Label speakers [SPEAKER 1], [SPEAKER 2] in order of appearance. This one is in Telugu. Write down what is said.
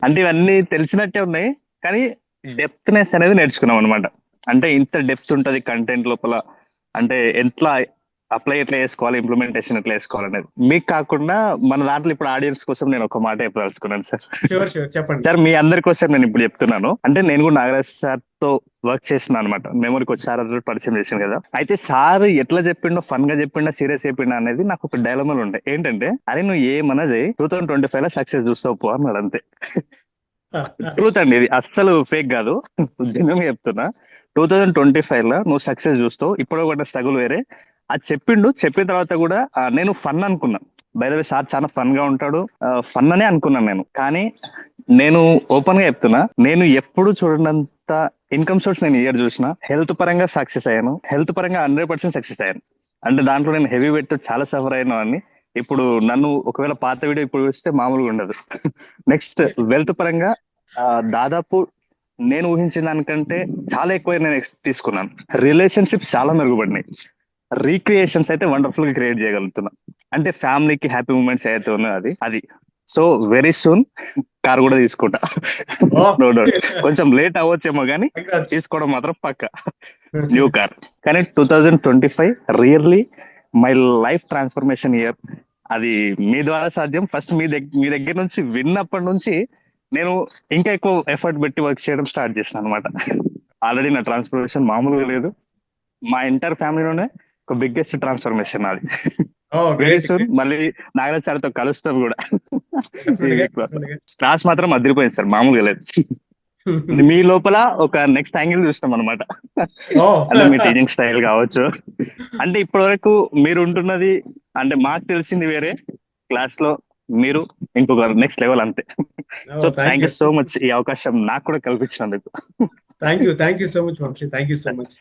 [SPEAKER 1] అంటే ఇవన్నీ తెలిసినట్టే ఉన్నాయి, కానీ డెప్త్‌నెస్ అనేది నేర్చుకున్నాం అనమాట. అంటే ఇంత డెప్త్ ఉంటది కంటెంట్ లోపల. అంటే ఎట్లా అప్లై ఎట్లా చేసుకోవాలి, ఇంప్లిమెంటేషన్ ఎట్లా చేసుకోవాలనేది. మీకు కాకుండా మన దాంట్లో ఇప్పుడు ఆడియన్స్ కోసం నేను ఒక మాట చెప్పదలుచుకున్నాను సార్.
[SPEAKER 2] షూర్ షూర్ చెప్పండి.
[SPEAKER 1] సార్ మీ అందరి కోసం నేను ఇప్పుడు చెప్తున్నాను. అంటే నేను కూడా నాగరాజ్ సార్ తో వర్క్ చేస్తున్నాను అనమాట. మెమరీ కోచ్ సార్ అందరూ పరిచయం చేసింది కదా. అయితే సార్ ఎట్లా చెప్పిండో, ఫన్ గా చెప్పిండా, సీరియస్ చెప్పిండా అనేది నాకు ఒక డైలమాలు ఉంటాయి. ఏంటంటే, అరే నువ్వు ఏమన్నది 2025 లో సక్సెస్ చూస్తావు పో అన్నాడు అంతే. ట్రూత్ అండి, ఇది అస్సలు ఫేక్ కాదు. జెన్యున్ చెప్తున్నా. 2025 లో నువ్వు సక్సెస్ చూస్తావు, ఇప్పుడు పడ్డ స్ట్రగుల్ వేరే. అది చెప్పిండు. చెప్పిన తర్వాత కూడా నేను ఫన్ అనుకున్నా. బై ద వే సార్ చాలా ఫన్ గా ఉంటాడు, ఫన్ అనే అనుకున్నాను నేను. కానీ నేను ఓపెన్ గా చెప్తున్నా, నేను ఎప్పుడు చూడనంత ఇన్కమ్ సోర్స్ నేను ఇయర్ చూసిన. హెల్త్ పరంగా సక్సెస్ అయ్యాను, హెల్త్ పరంగా 100% సక్సెస్ అయ్యాను. అంటే దాంట్లో నేను హెవీ వెయిట్ చాలా సఫర్ అయినా అని. ఇప్పుడు నన్ను ఒకవేళ పాత వీడియో ఇప్పుడు చూస్తే మామూలుగా ఉండదు. నెక్స్ట్ వెల్త్ పరంగా ఆ, దాదాపు నేను ఊహించిన దానికంటే చాలా ఎక్కువ నేను తీసుకున్నాను. రిలేషన్షిప్స్ చాలా మెరుగుపడినాయి. రీక్రియేషన్స్ అయితే వండర్ఫుల్ గా క్రియేట్ చేయగలుగుతున్నా. అంటే ఫ్యామిలీకి హ్యాపీ మూమెంట్స్ ఏదైతే ఉన్నాయో అది అది సో వెరీ సూన్ కార్ కూడా తీసుకుంటా.
[SPEAKER 2] Oh
[SPEAKER 1] no doubt. కొంచెం లేట్ అవ్వచ్చేమో కానీ
[SPEAKER 2] కంగ్రాట్స్.
[SPEAKER 1] తీసుకోవడం మాత్రం పక్క. New car. కానీ 2025 really my life transformation year. అది మీ ద్వారా సాధ్యం. ఫస్ట్ మీ దగ్గర నుంచి విన్నప్పటి నుంచి నేను ఇంకా ఎక్కువ ఎఫర్ట్ పెట్టి వర్క్ చేయడం స్టార్ట్ చేసిన అనమాట. ఆల్రెడీ నా ట్రాన్స్ఫర్మేషన్ మామూలుగా లేదు. మా ఎంటైర్ ఫ్యామిలీలోనే ఒక బిగ్గెస్ట్ ట్రాన్స్ఫర్మేషన్ అది.
[SPEAKER 2] ఓ
[SPEAKER 1] వెరీ
[SPEAKER 2] గ్రేట్
[SPEAKER 1] సూన్
[SPEAKER 2] గ్రేట్.
[SPEAKER 1] మళ్ళీ నాగరాజ్ సార్తో కలుస్తాం కూడా ఈ
[SPEAKER 2] డెఫినెట్ గా
[SPEAKER 1] వీక్ లో.
[SPEAKER 2] డెఫినెట్ గా.
[SPEAKER 1] క్లాస్ మాత్రం అదిరిపోయింది సార్, మామూలుగా లేదు. మీ లోపల ఒక నెక్స్ట్ యాంగిల్ చూస్తాం అనమాట.
[SPEAKER 2] ఓ
[SPEAKER 1] అంటే మీ టీచింగ్ స్టైల్ కావచ్చు. అంటే ఇప్పటి వరకు మీరు ఉంటున్నది, అంటే మాకు తెలిసింది వేరే, క్లాస్ లో మీరు ఇంకొక నెక్స్ట్ లెవెల్ అంతే.
[SPEAKER 2] Oh
[SPEAKER 1] so
[SPEAKER 2] thank
[SPEAKER 1] thank
[SPEAKER 2] you.
[SPEAKER 1] You so much ఈ అవకాశం నాకు కూడా కల్పించినందుకు.
[SPEAKER 2] Thank you so much Vamshi, thank you so much.